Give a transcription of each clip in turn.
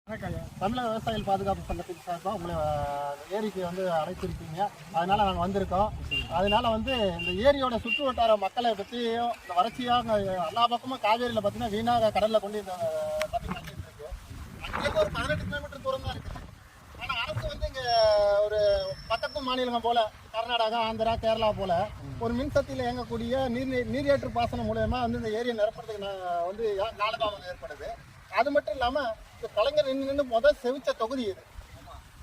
தமிழக விவசாயிகள் பாதுகாப்பு சங்கத்தின் சார்பாக உங்களை ஏரிக்கு அழைச்சிருக்கீங்க. அதனால நாங்கள் வந்திருக்கோம். அதனால இந்த ஏரியோட சுற்று வட்டார மக்களை பற்றியும் இந்த வறட்சியாக எல்லா பக்கமும் காவேரியில் பார்த்தீங்கன்னா வீணாக கடலில் கொண்டு இந்த தண்ணி வந்துட்டு இருக்கு. அங்கேருந்து ஒரு 18 கிலோமீட்டர் தூரம் தான் இருக்குது. ஆனால் அரசு இங்கே ஒரு பக்கத்து மாநிலங்கள் போல கர்நாடகா, ஆந்திரா, கேரளா போல ஒரு மின்சக்தியில் இயங்கக்கூடிய நீரேற்று பாசனம் மூலயமா இந்த ஏரியை நிரப்புறதுக்கு காலதாமதம் ஏற்படுது. அது மட்டும் இல்லாமல் கலைஞர் நின்று முதல் செவிச்ச தொகுதி இது.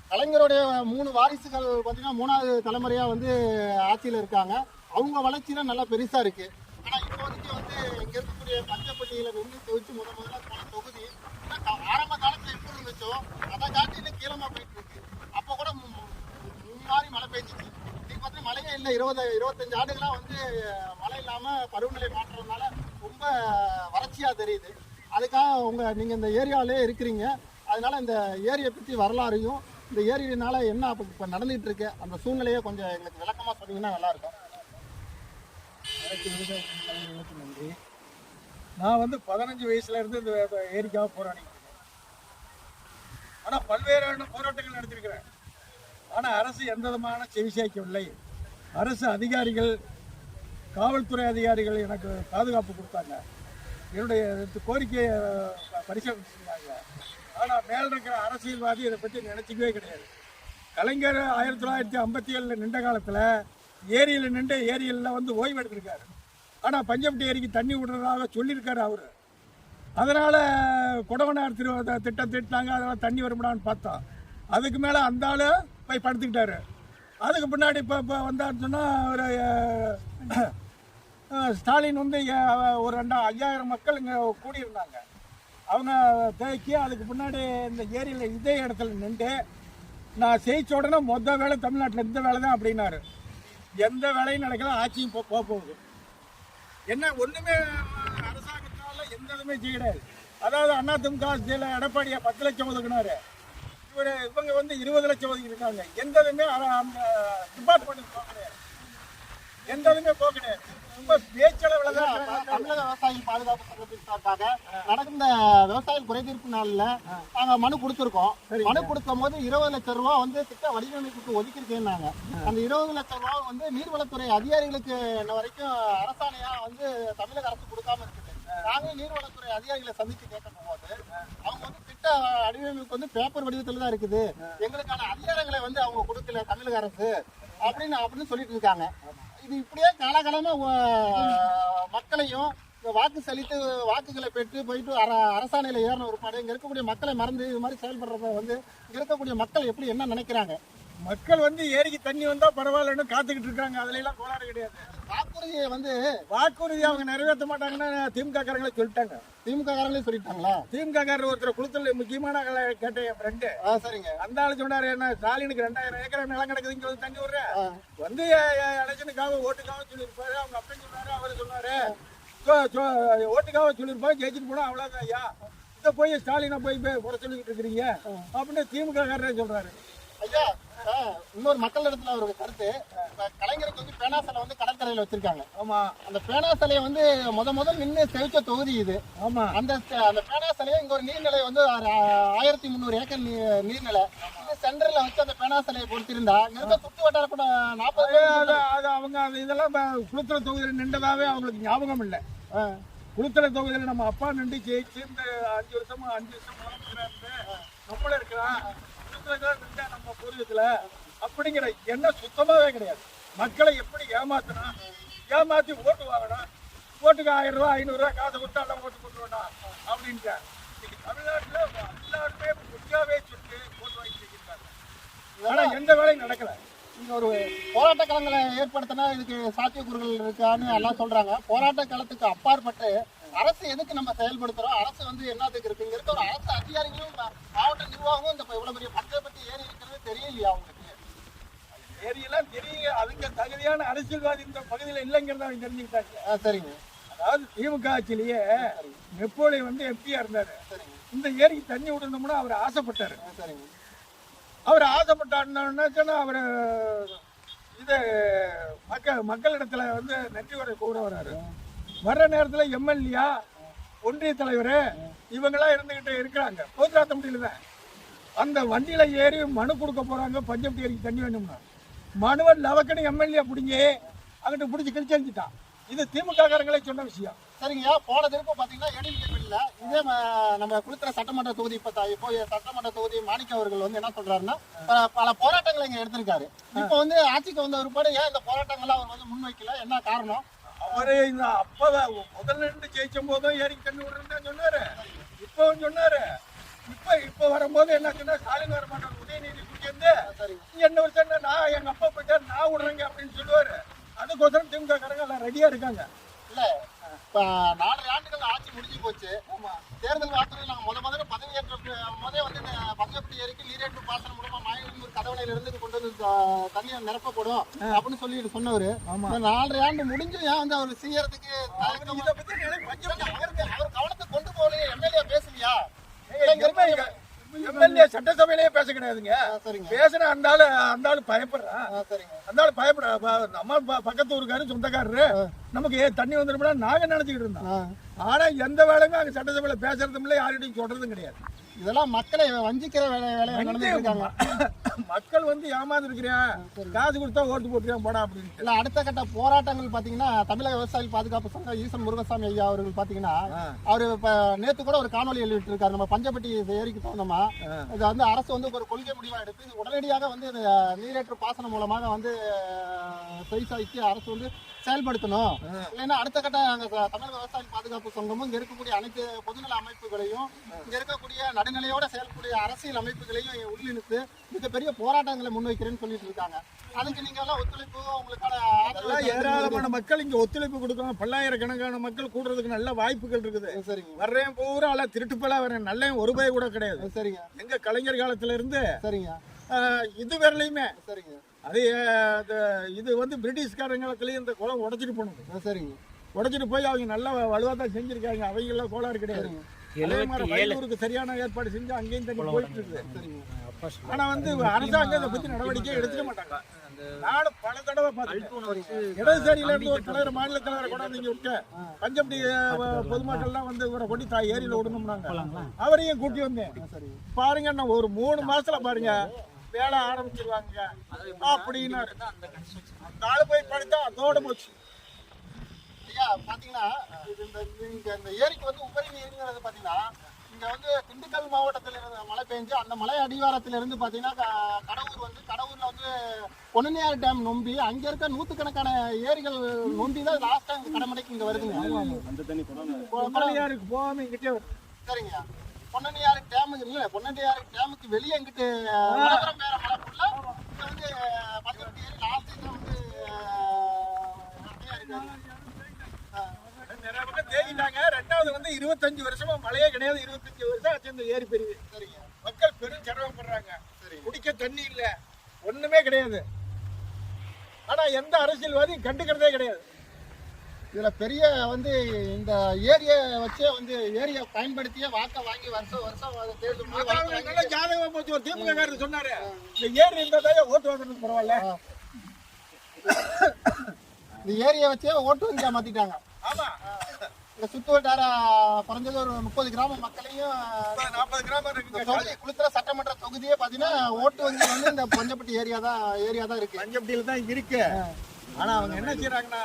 கலைஞருடைய 3 வாரிசுகள் பார்த்தீங்கன்னா 3வது தலைமுறையாக ஆட்சியில் இருக்காங்க. அவங்க வளர்ச்சியெலாம் நல்லா பெருசாக இருக்குது. ஆனால் இப்போதைக்கு இங்கே இருக்கக்கூடிய பஞ்சப்பட்டியில் நின்று செவிச்சு முதல்ல போன தொகுதி ஆரம்ப காலத்தில் எப்படி இருந்துச்சோ அதை காட்டி இன்னும் கீழமாக போயிட்டு இருக்கு. அப்போ கூட முன்னாடி மழை பெஞ்சிச்சு. இன்னைக்கு பார்த்தீங்கன்னா மழையே இல்லை. 25 ஆண்டுகளாக மழை இல்லாமல் பருவநிலை மாற்றதுனால ரொம்ப வறட்சியாக தெரியுது. அதுக்காக நீங்கள் இந்த ஏரியாவிலே இருக்கிறீங்க. அதனால இந்த ஏரியை பற்றி வரலாறையும் இந்த ஏரியினால என்ன இப்போ நடந்துகிட்டு இருக்கு அந்த சூழ்நிலையை கொஞ்சம் எங்களுக்கு விளக்கமாக சொன்னீங்கன்னா நல்லாயிருக்கும். விவசாயிகளுக்கு நன்றி. நான் 15 வயசுலேருந்து இந்த ஏரிக்காக போராடிக்கிறேன். ஆனால் பல்வேறு போராட்டங்கள் நடத்திருக்கிறேன். ஆனால் அரசு எந்த விதமான செவிசாய்க்கவில்லை. அரசு அதிகாரிகள், காவல்துறை அதிகாரிகள் எனக்கு பாதுகாப்பு கொடுத்தாங்க. என்னுடைய கோரிக்கையை பரிசீலனை செஞ்சாங்க. ஆனால் மேல் இருக்கிற அரசியல்வாதி இதை பற்றி நினச்சிக்கவே கிடையாது. கலைஞர் 1957 நின்ற காலத்தில் ஏரியில் நின்று ஏரியில் ஓய்வு எடுத்திருக்காரு. ஆனால் பஞ்சப்பட்டி ஏரிக்கு தண்ணி விடுறதாக சொல்லியிருக்காரு அவர். அதனால் குடவனார் திட்டம் திட்டாங்க. அதனால் தண்ணி வருமானு பார்த்தோம். அதுக்கு மேலே அந்த ஆள் போய் படுத்துக்கிட்டாரு. அதுக்கு பின்னாடி இப்போ வந்தான்னு சொன்னால் ஒரு ஸ்டாலின் ஒரு 5000 மக்கள் இங்கே கூடியிருந்தாங்க. அவங்க தேக்கி அதுக்கு பின்னாடி இந்த ஏரியில் இதே இடத்துல நின்று நான் செய்த உடனே மொத்த வேலை தமிழ்நாட்டில் இந்த வேலை தான் அப்படின்னாரு. எந்த வேலையும் நடக்கல. ஆட்சியும் போகுது. என்ன ஒன்றுமே அரசாங்கத்தால் எந்த இதுவுமே செய்ய கிடையாது. அதாவது அதிமுக ஆட்சியில் எடப்பாடியை 10 லட்சம் ஒதுக்குனாரு. இவங்க 20 லட்சம் ஒதுக்கிருக்காங்க. எந்த இதுவுமே அந்த டிபார்ட்மெண்ட்டுக்கு போக கிடையாது. எந்த இதுவுமே போக கிடையாது. ரொம்ப பேச்சளவில் தான். தமிழக விவசாயிகள் பாதுகாப்பு சங்கத்தின் சார்பாக நடந்த விவசாயிகள் குறைதீர்ப்பு நாளில் நாங்கள் மனு கொடுத்துருக்கோம். மனு கொடுக்கும் போது 20 லட்சம் ரூபா திட்ட வடிவமைப்புக்கு ஒதுக்கியிருக்கேன்னாங்க. அந்த 20 லட்சம் ரூபா நீர்வளத்துறை அதிகாரிகளுக்கு இன்ன வரைக்கும் அரசாணையாக தமிழக அரசு கொடுக்காம இருக்குது. நாங்கள் நீர்வளத்துறை அதிகாரிகளை சந்தித்து கேட்கும் போது அவங்க திட்ட வடிவமைப்பு பேப்பர் வடிவத்தில் தான் இருக்குது, எங்களுக்கான அதிகாரங்களை அவங்க கொடுக்கல தமிழக அரசு அப்படின்னு சொல்லிட்டு இருக்காங்க. இது இப்படியே காலகாலமாக மக்களையும் வாக்கு செலுத்தி வாக்குகளை பெற்று போயிட்டு அரசாணையில் ஏறின ஒரு பாடு இங்கே இருக்கக்கூடிய மக்களை மறந்து இது மாதிரி செயல்படுறத இங்கே இருக்கக்கூடிய மக்கள் எப்படி என்ன நினைக்கிறாங்க? மக்கள் ஏரிக்கு தண்ணி வந்தால் பரவாயில்லன்னு காத்துக்கிட்டு இருக்காங்க. அதுலாம் கோளாறு கிடையாது. வாக்குறுதி அவங்க நிறைவேற்ற மாட்டாங்கன்னா திமுக காரங்களே சொல்லிட்டாங்க. திமுக காரங்களே சொல்லிட்டாங்களா? திமுக காரர் ஒருத்தர் குளத்தில் முக்கியமான கேட்டேன் என் ஃப்ரெண்டு. சரிங்க. அந்த ஆளு சொன்னாரு, என்ன ஸ்டாலினுக்கு 2000 ஏக்கர் நிலம் கிடக்குது, இங்கே தண்ணி விடுற எலெக்ஷனுக்காக ஓட்டுக்காக சொல்லியிருப்பாரு. அவங்க அப்படின்னு சொன்னாரு. அவரு சொன்னாரு ஓட்டுக்காக சொல்லியிருப்பாரு, ஜெயிச்சுட்டு போனா அவ்வளோதான் ஐயா, இதை போய் ஸ்டாலினை போய் குறை சொல்லிக்கிட்டு இருக்கிறீங்க அப்படின்னு திமுக காரரே சொல்றாரு. ஐயா, இன்னொரு மக்கள் இடத்துல அவருக்கு கருத்து, கலைஞருக்கு பேனா சிலை கடற்கரையில் வச்சிருக்காங்க. ஆமா, அந்த பேனா சிலையை முதல் நின்று செவிச்ச தொகுதி இது. ஆமா, அந்த பேனா சிலையை இங்க ஒரு நீர்நிலை 1300 ஏக்கர் நீர்நிலை சென்டர்ல வச்சு அந்த பேனா சிலையை பொறுத்திருந்தா இங்க சுற்று வட்டார கூட 40 அவங்க இதெல்லாம் குளுத்தலை தொகுதியில் நின்றதாவே அவங்களுக்கு ஞாபகம் இல்லை. குளுத்தலை தொகுதியில் நம்ம அப்பா நின்று ஜெயிச்சு இந்த 5 வருஷம் நம்மளும் இருக்கிறான் நம்ம பூர்வீகத்துல அப்படிங்கிற எண்ணம் சுத்தமாவே கிடையாது. மக்களை எப்படி ஏமாத்தி ஓட்டு வாங்கணும், ஓட்டுக்கு 1000 ரூபா 500 ரூபா காசு கொடுத்தா எல்லாம் ஓட்டு போட்டுருவோம்டா அப்படின்ட்டு இன்னைக்கு தமிழ்நாட்டுல எல்லாருமே முடியாவே சுட்டு ஓட்டு வாங்கி செஞ்சிருக்காங்க. ஆனா எந்த வேலையும் நடக்கல. இங்க ஒரு போராட்ட களங்களை ஏற்படுத்தினா இதுக்கு சாத்தியக்கூறுகள் இருக்கான்னு எல்லாம் சொல்றாங்க. போராட்ட களத்துக்கு அப்பாற்பட்டு அரசு எதுக்கு நம்ம செயல்படுத்துறோம், அரசு என்னத்துக்கு இருக்கு, இங்க இருக்க ஒரு அரசு அதிகாரிகளும் மாவட்ட நிர்வாகமும் இந்த இவ்வளவு பெரிய பற்றி ஏறி இருக்கிறது தெரியலையா அவங்களுக்கு? ஏரியெல்லாம் தெரியுங்க. அதுக்கு தகுதியான அரசியல்வாதி இந்த பகுதியில் இல்லைங்கிறத அவங்க தெரிஞ்சுக்கிட்டாங்க. சரிங்க. அதாவது திமுக ஆட்சியிலேயே நெப்போலியன் எம்பியா இருந்தாரு. இந்த ஏரிக்கு தண்ணி விடணும்னா அவர் ஆசைப்பட்டாரு. சரிங்க. அவர் ஆசைப்பட்டாருன்னா அவர் இது மக்களிடத்துல நன்றி வரை கூட வர்றாரு. வர்ற நேரத்தில் எம்எல்ஏ, ஒன்றிய தலைவர் இவங்கெல்லாம் இருந்துகிட்டு இருக்கிறாங்க. போதுராத்த முடியல தான் அந்த வண்டியில ஏறி மனு கொடுக்க போறாங்க, பஞ்சப்பட்டி ஏரிக்கு தண்ணி வேணும்னா. மனுவை லவக்கணி எம்எல்ஏ பிடிங்கி அங்கிட்ட பிடிச்சி கிழிச்சான். இது திமுக காரங்களே சொன்ன விஷயம். சரிங்க, போன திருப்ப பாத்தீங்கன்னா எடிபிள்ல இதே நம்ம குளித்துறை சட்டமன்ற தொகுதி இப்போ சட்டமன்ற தொகுதி மாணிக்க அவர்கள் வந்து என்ன சொல்றாருன்னா பல போராட்டங்களை இங்க எடுத்திருக்காரு. இப்போ வந்து ஆட்சிக்கு வந்த ஒருபாடு ஏன் இந்த போராட்டங்களை அவர் வந்து முன்வைக்கல, என்ன காரணம்? அவரு இந்த அப்பதான் முதல்ல இருந்து ஜெயிச்சும் போதும் ஏரிக்கு தண்ணி விடுறேன்னு சொன்னாரு, இப்பவும் சொன்னாரு. இப்ப வரும்போது என்ன சொன்னா, ஸ்டாலின் வர மாட்டார், உதயநிதி கூட்டி வந்து என்ன வருஷம் நான் எங்க அப்பா போயிட்டாரு நான் விடுறேங்க அப்படின்னு சொல்லுவாரு. அதுக்கோசரம் திமுக காரங்க எல்லாம் ரெடியா இருக்காங்க. இல்ல இப்ப 4 ஆண்டுகள் ஆட்சி முடிஞ்சு போச்சு. தேர்தல் வாக்குறுதி நாங்க முதல்ல பதவியேற்ற போதே வந்து இந்த பஞ்சப்பட்டி ஏரிக்கு நீரேற்று பாசனம் மூலமா மாயனூர் கதவணையில இருந்து கொண்டு வந்து தண்ணியை நிரப்பப்படும் அப்படின்னு சொல்லிட்டு சொன்னவரு. 4 ஆண்டு முடிஞ்சு ஏன் வந்து அவர் செய்யறதுக்கு அவர் கவனத்தை கொண்டு போகலையே, எம்எல்ஏ பேசலையா? எம்எல்ஏ சட்டசபையிலேயே பேச கிடையாதுங்க. பேசுன அந்த ஆளு பயப்படுறான். அந்த ஆளு பயப்படுற நம்ம பக்கத்து ஊருக்காரு சொந்தக்காரரு நமக்கு தண்ணி வந்துருப்பா நாங்க நினைச்சுக்கிட்டு இருந்தோம். ஆனா எந்த வேலையும் அங்க சட்டசபையில பேசுறதும் இல்லை, யார்கிட்டையும் சொல்றதும் கிடையாது. இதெல்லாம் மக்களை வஞ்சிக்கிற வேலையை மக்கள் வந்து ஏமாந்து இருக்கிறேன், காசு கொடுத்தா ஓட்டு போட்டுருக்கேன் போடா அப்படின்னு. இல்ல அடுத்த கட்ட போராட்டங்கள் பாத்தீங்கன்னா தமிழக விவசாய பாதுகாப்பு சங்கம் ஈசன் முருகசாமி ஐயா அவர்கள் பாத்தீங்கன்னா அவரு இப்ப நேத்து கூட ஒரு காணொலி எழுதிட்டு இருக்காரு. நம்ம பஞ்சப்பட்டி ஏரிக்கு தகுந்தமா இது வந்து அரசு வந்து ஒரு கொள்கை முடிவா எடுத்து உடனடியாக வந்து நீரேற்று பாசனம் மூலமாக வந்து செய்சாய்க்கு அரசு வந்து செயல்படுத்தணும். இல்லைன்னா அடுத்த கட்ட தமிழக விவசாய பாதுகாப்பு சங்கமும் இங்க இருக்கக்கூடிய அனைத்து பொதுநல அமைப்புகளையும் இங்க இருக்கக்கூடிய நடுநிலையோட செயல்படக்கூடிய அரசியல் அமைப்புகளையும் உள்ளிழுத்து மிகப்பெரிய போராட்டங்களை முன்வைக்கிறேன்னு சொல்லிட்டு இருக்காங்க. அதுக்கு நீங்க எல்லாம் ஒத்துழைப்பு உங்களுக்கான ஏராளமான மக்கள் இங்க ஒத்துழைப்பு கொடுக்கணும். பல்லாயிரக்கணக்கான மக்கள் கூடுறதுக்கு நல்ல வாய்ப்புகள் இருக்குது. சரிங்க, வர்றேன் பூரா திருட்டு பல வரேன் நல்ல ஒரு பய கூட கிடையாது. சரிங்க, எங்க கலைஞர் காலத்துல இருந்து சரிங்க இது வரலையுமே. சரிங்க, அது இது வந்து பிரிட்டிஷ்காரங்க காலத்துலயும் இந்த குளம் உடைச்சிட்டு போனது. சரிங்க, உடைச்சிட்டு போய் அவங்க நல்லா வலுவா தான் செஞ்சிருக்காங்க. அவங்க எல்லாம் கோளாறு கிடையாது. அதே மாதிரி வயலூருக்கு சரியான ஏற்பாடு செஞ்சு அங்கேயும் தண்ணி போயிட்டு இருக்குது. ஆனா வந்து அரசாங்கம் இதை பத்தி நடவடிக்கை எடுத்துக்க மாட்டாங்க. நானும் பல தடவை பார்த்தேன். இடதுசாரியில இருந்து ஒரு தலைவர் மாநில தலைவரை கொண்டாந்து இங்க விட்டு பஞ்சப்பட்டி பொதுமக்கள்லாம் வந்து இவரை கொண்டு ஏரியில விடணும்னாங்க. அவரையும் கூட்டி வந்தேன். பாருங்க நான் ஒரு 3 மாசத்துல பாருங்க வேலை ஆரம்பிச்சிருவாங்க அப்படின்னு அந்த ஆளு போய் படித்தா அதோட போச்சு. பாத்தீங்கன்னா இந்த ஏரிக்கு வந்து உபரி நீருங்கிறது பாத்தீங்கன்னா இங்க வந்து திண்டுக்கல் மாவட்டத்துல இருந்து மழை பெஞ்சு அந்த மலை அடிவாரத்துல இருந்து பாத்தீங்கன்னா கடவுர்ல வந்து பொன்னனியார் டேம் நொம்பி அங்க இருக்க 100கணக்கான ஏரிகள் நொம்பி தான் லாஸ்டா கடமடைக்கு இங்க வருதுங்க. பொன்னனியாருக்கு போகாம இங்கிட்டே வரும். சரிங்க, பொன்னனியார் டேமுக்கு இல்ல, பொன்னனியார் டேமுக்கு வெளியே எங்கிட்டு மேல மழை ஃபுல்லா இங்க வந்து பஞ்சப்பட்டி ஏரி லாஸ்ட் வந்து நிறைய பக்கம் தேங்கிட்டாங்க. 2வது வந்து 25 வருஷமா மழையே கிடையாது. 25 வருஷம் ஆச்சு இந்த ஏரி பெரிய. சரிங்க, மக்கள் பெரும் சிரமப்படுறாங்க. குடிக்க தண்ணி இல்ல, ஒண்ணுமே கிடையாது. ஆனா எந்த அரசியல்வாதியும் கண்டுக்கிறதே கிடையாது. இதுல பெரிய வந்து இந்த ஏரியை வச்சே வந்து ஏரியை பயன்படுத்தியே வாக்க வாங்கி வருஷம் தேர்தல் ஜாதகமா போச்சு. ஒரு திமுக காரர் சொன்னாரு, இந்த ஏரி இருந்தாலே ஓட்டு வாங்குறது பரவாயில்ல. இந்த ஏரியை வச்சே ஓட்டு வங்கியா மாத்திட்டாங்க. ஆமா, இந்த சுத்து வட்டார குறைஞ்சது ஒரு 30 கிராம மக்களையும் 40 கிராமம் குளித்துறை சட்டமன்ற தொகுதியே பாத்தீங்கன்னா ஓட்டு வங்கி வந்து இந்த பஞ்சப்பட்டி ஏரியா தான் இருக்கு. பஞ்சப்பட்டியில தான் இருக்கு. ஆனா அவங்க என்ன செய்யறாங்கன்னா,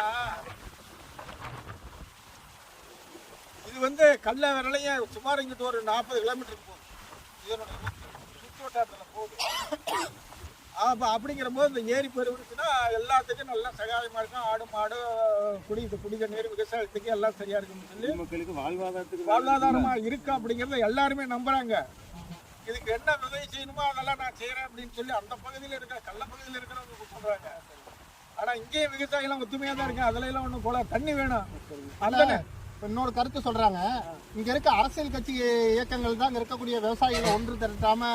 இது வந்து கல்ல விரலையும் சுமார் இங்கிட்டு ஒரு 40 கிலோமீட்டருக்கு போகுது. இதனோட சுற்று வட்டாரத்தில் போகுது. அப்படிங்கிற போது இந்த ஏரி பெருவிடுச்சுன்னா எல்லாத்துக்கும் நல்லா சகாயமா இருக்கும். ஆடு மாடு குடிக்க நீர் விவசாயத்துக்கு எல்லாம் சரியா இருக்குன்னு சொல்லி மக்களுக்கு வாழ்வாதாரமா இருக்கு அப்படிங்கிறத எல்லாருமே நம்புறாங்க. இதுக்கு என்ன உதவி செய்யணுமோ அதெல்லாம் நான் செய்யறேன் அப்படின்னு சொல்லி அந்த பகுதியில் இருக்கிற கள்ள பகுதியில் இருக்கிறவங்க சொல்றாங்க. ஆனா இங்கேயும் விவசாயிலாம் ஒத்துமையா தான் இருக்கு. அதுல எல்லாம் ஒண்ணும் போல தண்ணி வேணும். அந்த இன்னொரு கருத்து சொல்றாங்க, இங்க இருக்க அரசியல் கட்சி இயக்கங்கள் தான் இங்க இருக்கக்கூடிய விவசாயிகளை ஒன்று திரட்டாம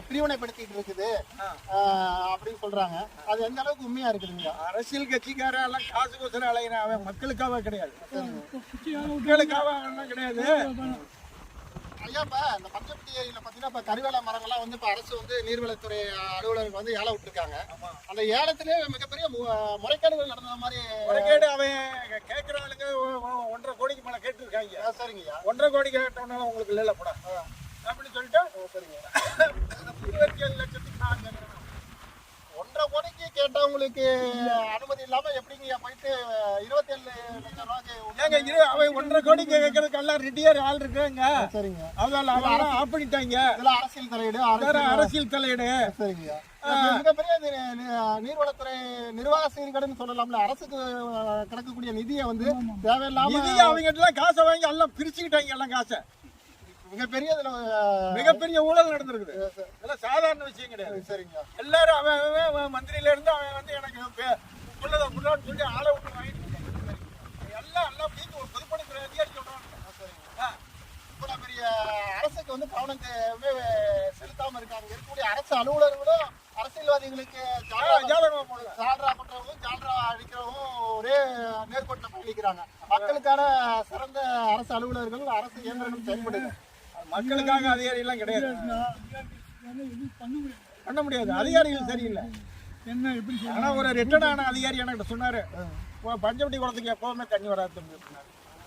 பிரிவினைப்படுத்திட்டு இருக்குது அப்படின்னு சொல்றாங்க. அது எந்த அளவுக்கு உண்மையா இருக்குதுங்க? அரசியல் கட்சிக்கார எல்லாம் காசு கோசரம் அலையின, அவன் மக்களுக்காக கிடையாது. மக்களுக்காக கிடையாது. ஐயா, இப்ப இந்த பஞ்சப்பட்டி ஏரியில பாத்தீங்கன்னா இப்ப கருவேல மரங்கள்லாம் வந்து இப்ப அரசு வந்து நீர்வளத்துறை அலுவலர்கள் வந்து ஏலம் விட்டுருக்காங்க. அந்த ஏலத்திலேயே மிகப்பெரிய முறைகேடுகள் நடந்த மாதிரி. முறைகேடு அவன் கேட்கறவங்களுக்கு 1.5 கோடிக்கு மேல கேட்டுருக்காங்க. சரிங்க, 1.5 கோடி கேட்டோம்னால உங்களுக்கு இல்ல போடா அப்படின்னு சொல்லிட்டு சரிங்க 27 லட்சத்துக்கு நான் கேட்கிறேன். 1.5 கோடிக்கு கேட்டவங்களுக்கு அனுமதி இல்லாம எப்படிங்க போயிட்டு 27 லட்சம் ரூபாய்க்கு ஏங்க அவன் 1.5 கோடிக்கு கேட்கறதுக்கு எல்லாம் ரெடியார் ஆள் இருக்காங்க. சரிங்க. அதெல்லாம் ஆஃப் பண்ணிட்டாங்க. இதெல்லாம் அரசியல் தலையீடு, அரசியல் தலையீடு. சரிங்க. மிகப்பெரிய நீர்வளத்துறை நிர்வாக சீர்கேடுன்னு சொல்லலாம்ல. அரசுக்கு கிடைக்கக்கூடிய நிதியை வந்து தேவையில்லாம நிதியை அவங்க எல்லாம் காசை வாங்கி எல்லாம் பிரிச்சுக்கிட்டாங்க. எல்லாம் காசை மிகப்பெரிய ஊழல் நடந்திருக்குது. இதெல்லாம் சாதாரண விஷயம் கிடையாது. சரிங்க. எல்லாரும் அவன் மந்திரியில இருந்து அவன் வந்து எனக்கு புள்ளன்னு சொல்லி ஆளை விட்டு வாங்கிட்டு எல்லாம் வீட்டு ஒரு பொதுப்பணித்துறை அதிகாரி சொல்றாங்க. இவ்வளவு பெரிய அரசுக்கு வந்து கவனம் செலுத்தாம இருக்காங்க. இருக்கக்கூடிய அரசு அலுவலர்களும் அரசியல்வாதிகளுக்கு ஜால்ரா பண்றவங்களும் ஜால்ரா அடிக்கிறவங்க ஒரே நேர்கோட்டில் பயணிக்கிறாங்க. மக்களுக்கான சிறந்த அரசு அலுவலர்கள், அரசு இயந்திரங்கள் செயல்படுது. மக்களுக்காக அதிகாரி எல்லாம் கிடையாது, பண்ண முடியாது. அதிகாரிகள் சரியில்லை. என்ன எப்படி? ஆனா ஒரு ரிட்டர்ன் ஆன அதிகாரி எனக்கு சொன்னாரு, பஞ்சவட்டி குளத்துக்கு எப்பவுமே தண்ணி வராது.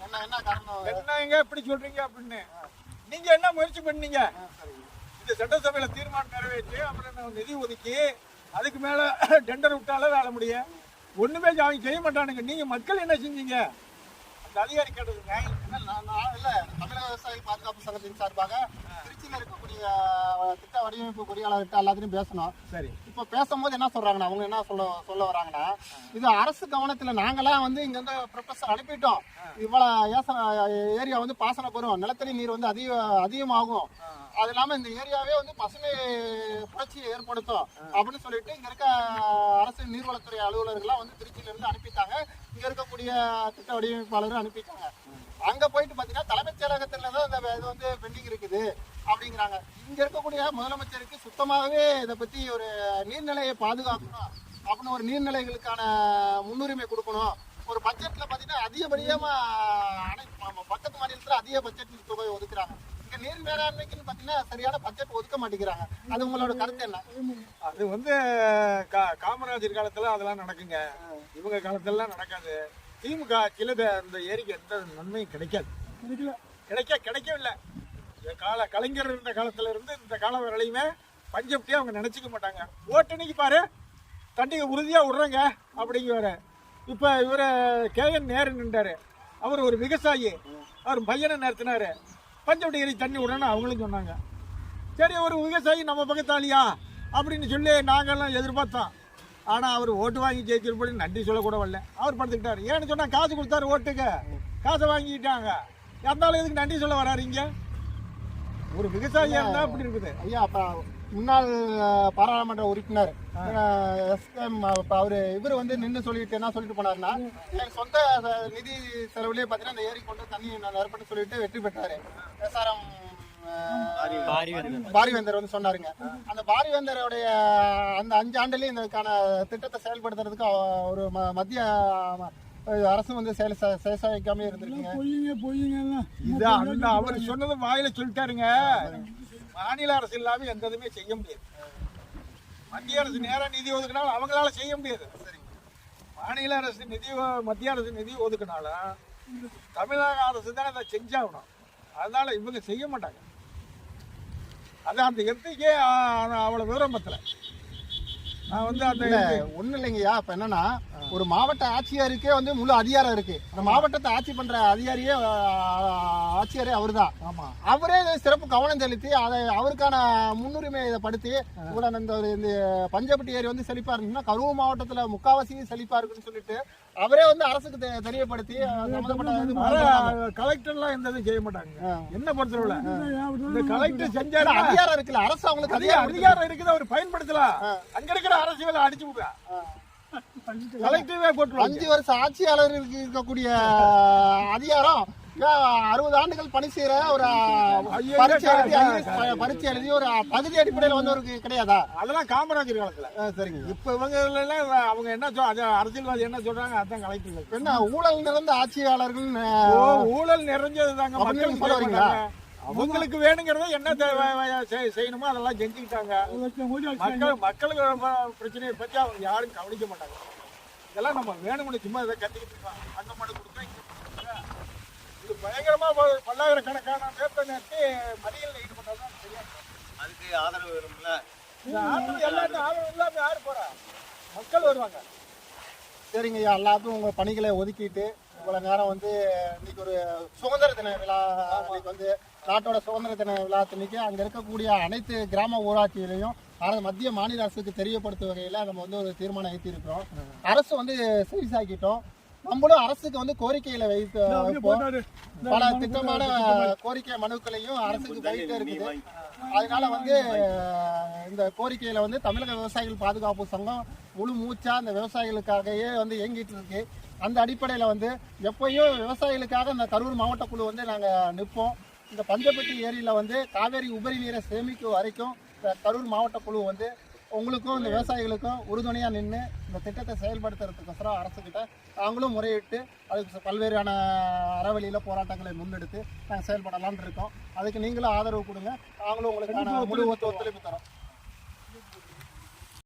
என்ன காரணம்? என்னங்க இப்படி சொல்றீங்க அப்படின்னு. நீங்க என்ன முயற்சி பண்ணீங்க? இந்த சட்டசபையில தீர்மானம் நிறைவேற்றி அப்புறம் நிதி ஒதுக்கி அதுக்கு மேல டெண்டர் விட்டாலும் வேலை முடியும். ஒண்ணுமே அவங்க செய்ய மாட்டானுங்க. நீங்க மக்கள் என்ன செஞ்சீங்க? அந்த அதிகாரி கேட்டதுங்க. இல்ல, தமிழக விவசாயிகள் பாதுகாப்பு சங்கத்தின் சார்பாக திருச்சியில் இருக்கக்கூடிய திட்ட வடிவமைப்பு பொறியாளர்கிட்ட எல்லாத்தையும் பேசணும். சரி. இப்போ பேசும்போது என்ன சொல்றாங்கன்னா, அவங்க என்ன சொல்ல வராங்கன்னா, இது அரசு கவனத்துல நாங்களாம் வந்து இங்க இருந்து ப்ரொபோசல் அனுப்பிட்டோம். இவ்வளவு ஏரியா வந்து பாசன பெறும், நிலத்தடி நீர் வந்து அதிகமாகும், அது இல்லாம இந்த ஏரியாவே வந்து பசுமை புரட்சியை ஏற்படுத்தும் அப்படின்னு சொல்லிட்டு இங்க இருக்க அரசு நீர்வளத்துறை அலுவலர்கள்லாம் வந்து திருச்சியில இருந்து அனுப்பிட்டாங்க. இங்க இருக்கக்கூடிய திட்ட வடிவமைப்பாளர்கள் அனுப்பிட்டாங்க. அங்க போயிட்டு பாத்தீங்கன்னா தலைமைச் செயலகத்துல தான் இந்த இது வந்து பெண்டிங் இருக்குது அப்படிங்கிறாங்க. இங்க இருக்கக்கூடிய முதலமைச்சருக்கு சுத்தமாகவே இதை பத்தி ஒரு நீர்நிலையை பாதுகாக்கணும் அப்படின்னு, ஒரு நீர்நிலைகளுக்கான முன்னுரிமை கொடுக்கணும். ஒரு பட்ஜெட்ல பாத்தீங்கன்னா அதிகப்படியமா பக்கத்து மாநிலத்துல அதிக பட்ஜெட் தொகை ஒதுக்குறாங்க. இங்க நீர் மேலாண்மைக்குன்னு பாத்தீங்கன்னா சரியான பட்ஜெட் ஒதுக்க மாட்டேங்கிறாங்க. அது உங்களோட கருத்து என்ன? அது வந்து காமராஜர் காலத்துல அதெல்லாம் நடக்குங்க. இவங்க காலத்துல நடக்காது. திமுக ஆட்சியில் இந்த ஏரிக்கு எந்த நன்மையும் கிடைக்கவில்லை. கலைஞர் இருந்த காலத்துல இருந்து இந்த காலம் வரையிலுமே பஞ்சப்டியே அவங்க நினைச்சுக்க மாட்டாங்க. ஓட்டணிக்கு பாரு தண்ணிக்கு உறுதியா விடுறங்க அப்படிங்குவாரு. இப்ப இவரு KN நேரு நின்றாரு. அவர் ஒரு விவசாயி. அவர் பையனை நிறுத்தினாரு. பஞ்சவட்டி ஏரி தண்ணி விடணும்னு அவங்களும் சொன்னாங்க. சரி, ஒரு விவசாயி நம்ம பக்கத்தாலியா அப்படின்னு சொல்லி நாங்கெல்லாம் எதிர்பார்த்தோம். ஆனால் அவர் ஓட்டு வாங்கி ஜெயிச்சிருப்படி நன்றி சொல்லக்கூட வரல. அவர் படுத்துக்கிட்டாரு. ஏன்னு சொன்னால் காசு கொடுத்தாரு, ஓட்டுக்கு காசை வாங்கிக்கிட்டாங்க. இருந்தாலும் எதுக்கு நன்றி சொல்ல வராருங்க? ஒரு விவசாயியா இருந்தா அப்படி இருக்குது. ஐயா, அப்ப முன்னாள் பாராளுமன்ற உறுப்பினர் இவர் வந்து நின்று சொல்லிட்டு என்ன சொல்லிட்டு போனாருன்னா, என் சொந்த நிதி செலவுலயே பாத்தீங்கன்னா இந்த ஏரி கொண்டு தண்ணி நிரப்பட்டு சொல்லிட்டு வெற்றி பெற்றாரு. SRM பாரிவேந்தர் வந்து சொன்னாருங்க. அந்த பாரிவேந்தருடைய அந்த 5 ஆண்டுலயும் இதுக்கான திட்டத்தை செயல்படுத்துறதுக்கு ஒரு மத்திய அரசு வந்து செயல்படுத்தாம இருந்திருக்கீங்க. இது அந்த அவர் சொன்னது வாயில சொல்லிட்டாருங்க. மாநில அரசு இல்லாம எந்த இதுமே செய்ய முடியாது. மத்திய அரசு நேரா நிதி ஒதுக்கினாலும் அவங்களால செய்ய முடியாது. மாநில அரசு மத்திய அரசு நிதி ஒதுக்கினாலும் தமிழக அரசு தான் அதை செஞ்சாகணும். அதனால இவங்க செய்ய மாட்டாங்க. அதான் அந்த எம்பிக்கே அவ்வளவு விவரம் பத்தல. நான் வந்து அந்த ஒண்ணு இல்லைங்கய்யா. இப்ப என்னன்னா, ஒரு மாவட்ட ஆட்சியருக்கே வந்து முழு அதிகாரம் இருக்கு. அந்த மாவட்டத்தை ஆட்சி பண்ற ஆட்சியரே அவர் தான். அவரே சிறப்பு கவனம் செலுத்தி அதை அவருக்கான முன்னுரிமை இதை படுத்தி இந்த பஞ்சப்பட்டி ஏரி வந்து செழிப்பா இருந்துச்சுன்னா கரூர் மாவட்டத்துல முக்காவாசி செழிப்பா இருக்குன்னு சொல்லிட்டு அவரே வந்து அரசுக்கு தெரியப்படுத்தி கலெக்டர்லாம் எந்த இதுவும் செய்ய மாட்டாங்க. என்ன பொறுத்தவரை இந்த கலெக்டர் செஞ்சாரு அதிகாரம் இருக்குல்ல, அரசு அவங்களுக்கு அதிகாரம் இருக்குது, அவர் பயன்படுத்தலாம். அங்க இருக்கிற அரசியலை அடிச்சு விடுறா. கலெக்டரே போட்டு 5 வருஷம் ஆட்சியாளர்களுக்கு இருக்கக்கூடிய அதிகாரம் 60 ஆண்டுகள் பணி செய்யற ஒரு பரீட்சை எழுதி ஒரு தகுதி அடிப்படையில் வந்தவருக்கு கிடையாதா? அதெல்லாம் காமராஜர் காலத்துல. சரிங்க. இப்ப இவங்க அவங்க என்ன அரசியல்வாதி என்ன சொல்றாங்க அதான் கலெக்டர். என்ன ஊழல் நிறைந்த ஆட்சியாளர்கள்? ஊழல் நிறைஞ்சதுதாங்க. அவங்களுக்கு வேணுங்கிறத என்ன செய்யணுமோ அதெல்லாம் செஞ்சுக்கிட்டாங்க. மக்களுக்கு பிரச்சனையை பத்தி அவங்க யாரும் கவனிக்க மாட்டாங்க. இதெல்லாம் நம்ம வேணும்னு சும்மா இதை கத்திக்கிட்டு இருக்கோம். அந்த மனு கொடுத்தா இது பயங்கரமா பல்லாயிரக்கணக்கான பேப்பர் நேரத்தை மறியலில் ஈடுபட்டதான் தெரியாது. அதுக்கு ஆதரவு வேணும்ல. இந்த ஆதரவு எல்லாத்தையும் ஆதரவு இல்லாமல் யார் போகிறா? மக்கள் வருவாங்க. சரிங்க ஐயா, எல்லாத்துக்கும் உங்கள் பணிகளை ஒதுக்கிட்டு இவ்வளோ நேரம் வந்து இன்னைக்கு ஒரு சுதந்திர தின விழா, இன்னைக்கு வந்து நாட்டோட சுதந்திர தின விழா அன்னைக்கு அங்கே இருக்கக்கூடிய அனைத்து கிராம ஊராட்சிகளையும் மத்திய மாநில அரசுக்கு தெரியப்படுத்தும் வகையில் நம்ம வந்து ஒரு தீர்மானம் ஏற்றிருக்கிறோம். அரசு வந்து செவிசாக்கிட்டோம். நம்மளும் அரசுக்கு வந்து கோரிக்கைகளை வைப்போம். பல திட்டமான கோரிக்கை மனுக்களையும் அரசுக்கு போயிட்டே இருக்குது. அதனால வந்து இந்த கோரிக்கையில வந்து தமிழக விவசாயிகள் பாதுகாப்பு சங்கம் முழு மூச்சா அந்த விவசாயிகளுக்காகவே வந்து இயங்கிட்டு இருக்கு. அந்த அடிப்படையில் வந்து எப்பயும் விவசாயிகளுக்காக இந்த கரூர் மாவட்ட குழு வந்து நாங்கள் நிற்போம். இந்த பஞ்சப்பட்டி ஏரியில் வந்து காவேரி உபரி நீரை சேமிக்கும் வரைக்கும் இந்த கரூர் மாவட்ட குழு வந்து உங்களுக்கும் இந்த விவசாயிகளுக்கும் உறுதுணையாக நின்று இந்த திட்டத்தை செயல்படுத்துறதுக்கோசரம் அரசுக்கிட்ட நாங்களும் முறையிட்டு அதுக்கு பல்வேறான அறவழியில் போராட்டங்களை முன்னெடுத்து நாங்கள் செயல்படலாம்னு இருக்கோம். அதுக்கு நீங்களும் ஆதரவு கொடுங்க. நாங்களும் உங்களுக்கான முழு ஒத்துழைப்பு தரோம்.